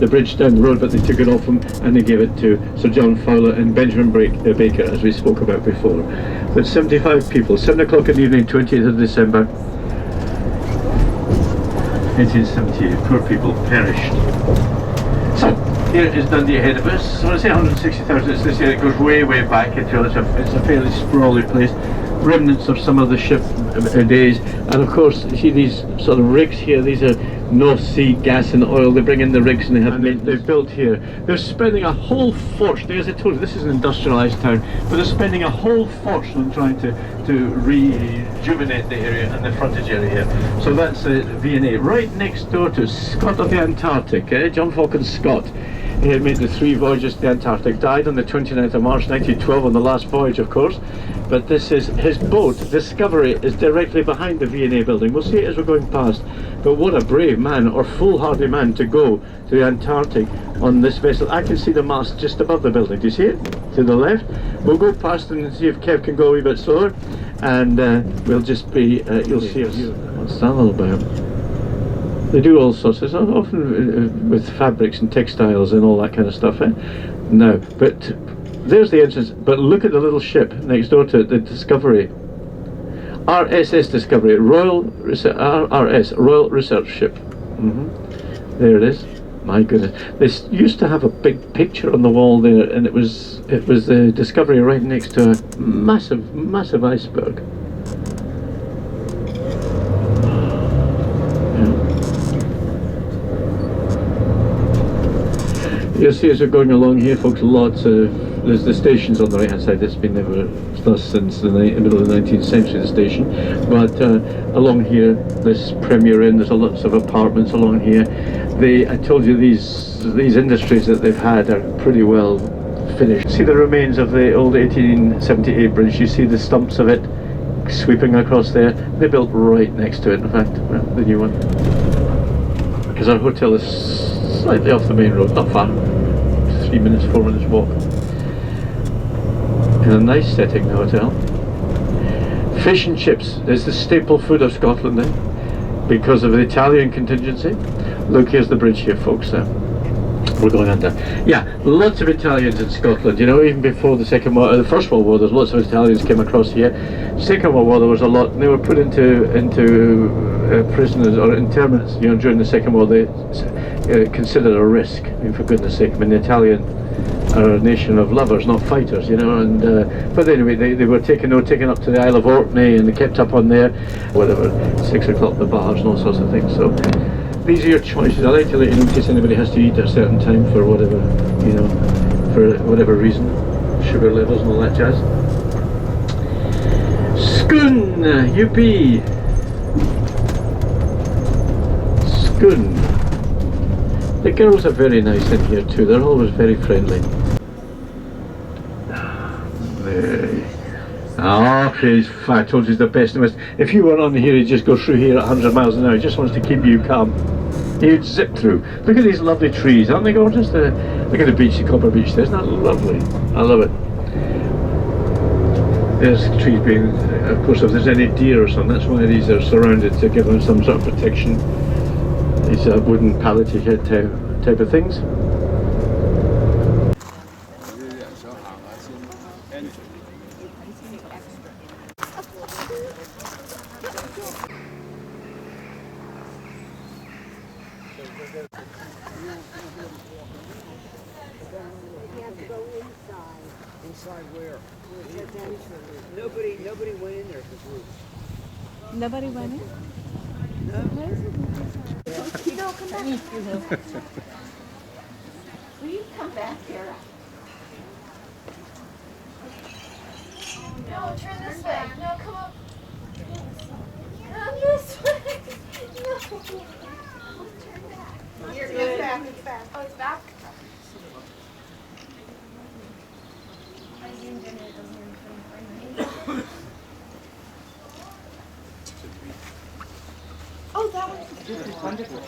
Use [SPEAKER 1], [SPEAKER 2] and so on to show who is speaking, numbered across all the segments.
[SPEAKER 1] the bridge down the road, but they took it off him and they gave it to Sir John Fowler and Benjamin Baker, as we spoke about before. But 75 people, 7 o'clock in the evening, 20th of December 1878. Poor people perished. So here is Dundee ahead of us. When I say 160,000, it's this area. It goes way back into it. It's a fairly sprawly place. Remnants of some of the ship days, and of course you see these sort of rigs here. These are North Sea gas and oil. They bring in the rigs and they've built here. They're spending a whole fortune. As I told you, this is an industrialised town, but they're spending a whole fortune on trying to rejuvenate the area and the frontage area. So that's V&A, right next door to Scott of the Antarctic. John Falcon Scott. He had made the 3 voyages to the Antarctic, died on the 29th of March 1912 on the last voyage, of course. But this is his boat, Discovery, is directly behind the V&A building. We'll see it as we're going past. But what a brave man, or foolhardy man, to go to the Antarctic on this vessel. I can see the mast just above the building. Do you see it? To the left. We'll go past and see if Kev can go a wee bit slower. And we'll just be, you'll see us. What's that all about? They do all sorts of stuff, often with fabrics and textiles and all that kind of stuff. No, but there's the entrance. But look at the little ship next door to it, the Discovery. RSS Discovery, Royal Research Ship. There it is. My goodness. They used to have a big picture on the wall there, and it was the Discovery right next to a massive iceberg. You'll see as we're going along here, folks, there's the stations on the right hand side. That's been there since the middle of the 19th century, the station. But along here, this Premier Inn, there's lots of apartments along here. I told you these industries that they've had are pretty well finished. See the remains of the old 1878 bridge. You see the stumps of it sweeping across there. They built right next to it, in fact, the new one. Because our hotel is slightly off the main road, not far, 4 minutes walk. In a nice setting, the hotel. Fish and chips is the staple food of Scotland because of the Italian contingency. Look, here's the bridge here, folks. We're going under. Yeah, lots of Italians in Scotland. You know, even before the First World War, there's lots of Italians came across here. Second World War, there was a lot. They were put into prisoners or internments. You know, during the Second War, they considered a risk. I mean, for goodness' sake, I mean, the Italian are a nation of lovers, not fighters. You know, and but anyway, they were taken up to the Isle of Orkney, and they kept up on there, whatever, 6 o'clock the bars and all sorts of things. So. These are your choices. I like to let you know in case anybody has to eat at a certain time for whatever, you know, for whatever reason, sugar levels and all that jazz. Scone, UP. Scone. The girls are very nice in here too. They're always very friendly. I told you he's the best in the West. If you were on here, he'd just go through here at 100 miles an hour. He just wants to keep you calm. He'd zip through. Look at these lovely trees, aren't they gorgeous? Look at the beach, the Copper Beach there. Isn't that lovely? I love it. There's trees being, of course, if there's any deer or something, that's why these are surrounded, to give them some sort of protection. These wooden palletty head type of things.
[SPEAKER 2] Inside where? Nobody went in there for group.
[SPEAKER 3] Nobody went in?
[SPEAKER 2] No.
[SPEAKER 3] No, come back. Will you come back here?
[SPEAKER 4] No, turn this way. No, come up. Come this way. No. Turn back. It's back. It's back. Oh, it's back? I zoomed in and it doesn't even find me. Oh, that one.
[SPEAKER 2] This is wonderful.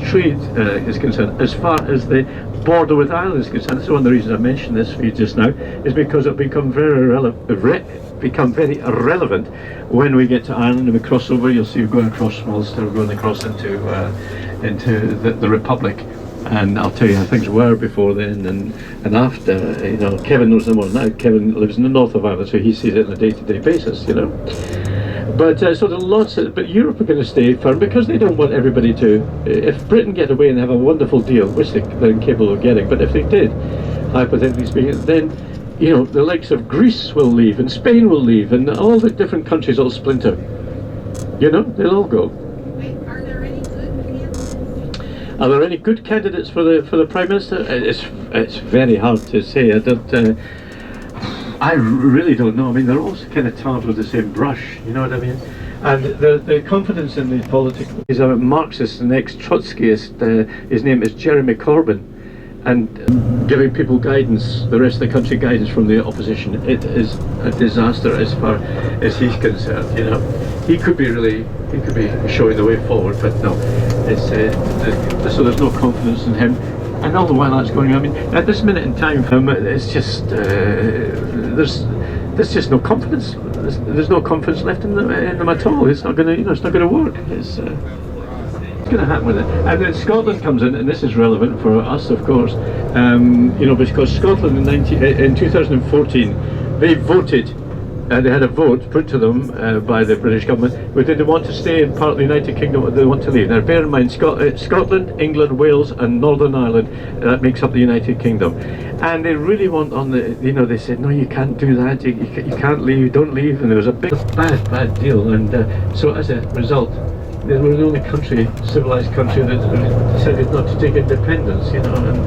[SPEAKER 1] trade is concerned, as far as the border with Ireland is concerned. That's one of the reasons I mentioned this for you just now, is because it'll become very irrelevant when we get to Ireland and we cross over. You'll see we're going across Ulster, we're going across into the Republic. And I'll tell you how things were before then and after. You know, Kevin knows them more now. Kevin lives in the north of Ireland, so he sees it on a day-to-day basis, you know. But so there's lots of, but Europe are going to stay firm because they don't want everybody to. If Britain get away and have a wonderful deal, which they're incapable of getting, but if they did, hypothetically speaking, then, you know, the likes of Greece will leave and Spain will leave and all the different countries will splinter. You know, they'll all go.
[SPEAKER 4] Wait, are there any good candidates?
[SPEAKER 1] Are there any good candidates for the Prime Minister? It's very hard to say. I really don't know. I mean, they're all kind of tarred with the same brush, you know what I mean? And the confidence in the politics is a Marxist and ex-Trotskyist. His name is Jeremy Corbyn, and giving people guidance, the rest of the country guidance from the opposition. It is a disaster as far as he's concerned, you know. He could be showing the way forward, but no, it's so there's no confidence in him. And all the while that's going on, I mean, at this minute in time, it's just there's just no confidence. There's no confidence left in them at all. It's not going to, you know, it's not going to work. It's going to happen with it. And then Scotland comes in, and this is relevant for us, of course. You know, because Scotland in 2014, they voted. They had a vote put to them by the British government, where they want to stay in part of the United Kingdom, or they want to leave. Now bear in mind, Scotland, England, Wales and Northern Ireland, that makes up the United Kingdom. And they really want on the, you know, they said, no, you can't do that, you can't leave, don't leave. And there was a big, bad deal. And so as a result, they were the only country, civilised country, that decided not to take independence, you know. And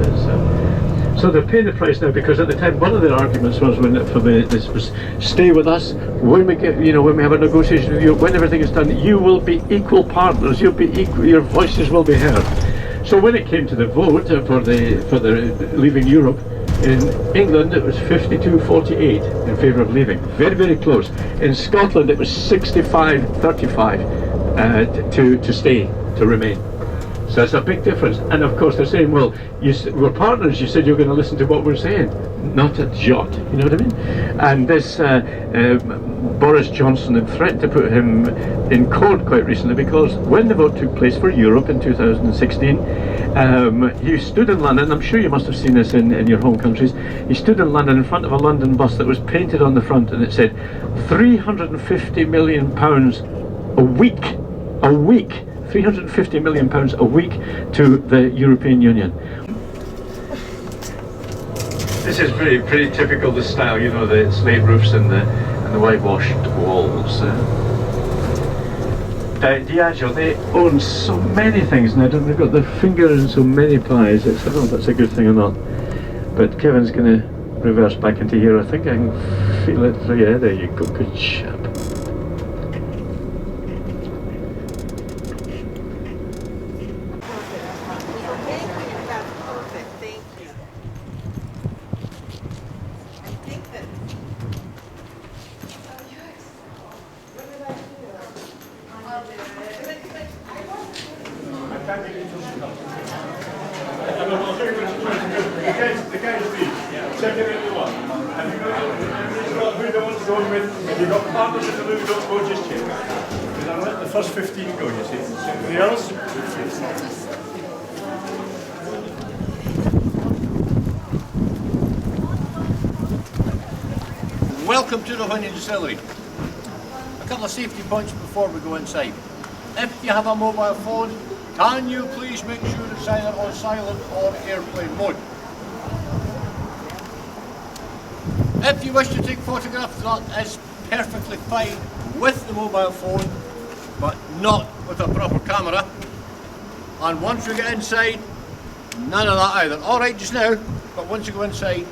[SPEAKER 1] so they're paying the price now, because at the time one of their arguments was this was stay with us when we get, you know, when we have a negotiation with you, when everything is done, you will be equal partners, you'll be equal, your voices will be heard. So when it came to the vote for the leaving Europe, in England it was 52-48 in favour of leaving, very, very close. In Scotland it was 65-35 to stay, to remain. So that's a big difference. And of course they're saying, well, we're partners, you said you're going to listen to what we're saying. Not a jot, you know what I mean? And this Boris Johnson had threatened to put him in court quite recently, because when the vote took place for Europe in 2016, he stood in London, I'm sure you must have seen this in your home countries, he stood in London in front of a London bus that was painted on the front, and it said £350 million a week, 350 million pounds a week to the European Union. This is pretty typical, the style, you know, the slate roofs and the whitewashed walls. Diageo, they own so many things now, don't they? They've got their finger in so many pies. I don't know if that's a good thing or not. But Kevin's going to reverse back into here. I think I can feel it. So yeah, there you go, good chap.
[SPEAKER 5] The first 15 go, you see. The others? Welcome to Dalwhinnie Distillery. A couple of safety points before we go inside. If you have a mobile phone, can you please make sure it's either on silent or airplane mode? If you wish to take photographs, that is perfectly fine with the mobile phone, but not with a proper camera. And once we get inside, none of that either. Alright just now, but once you go inside,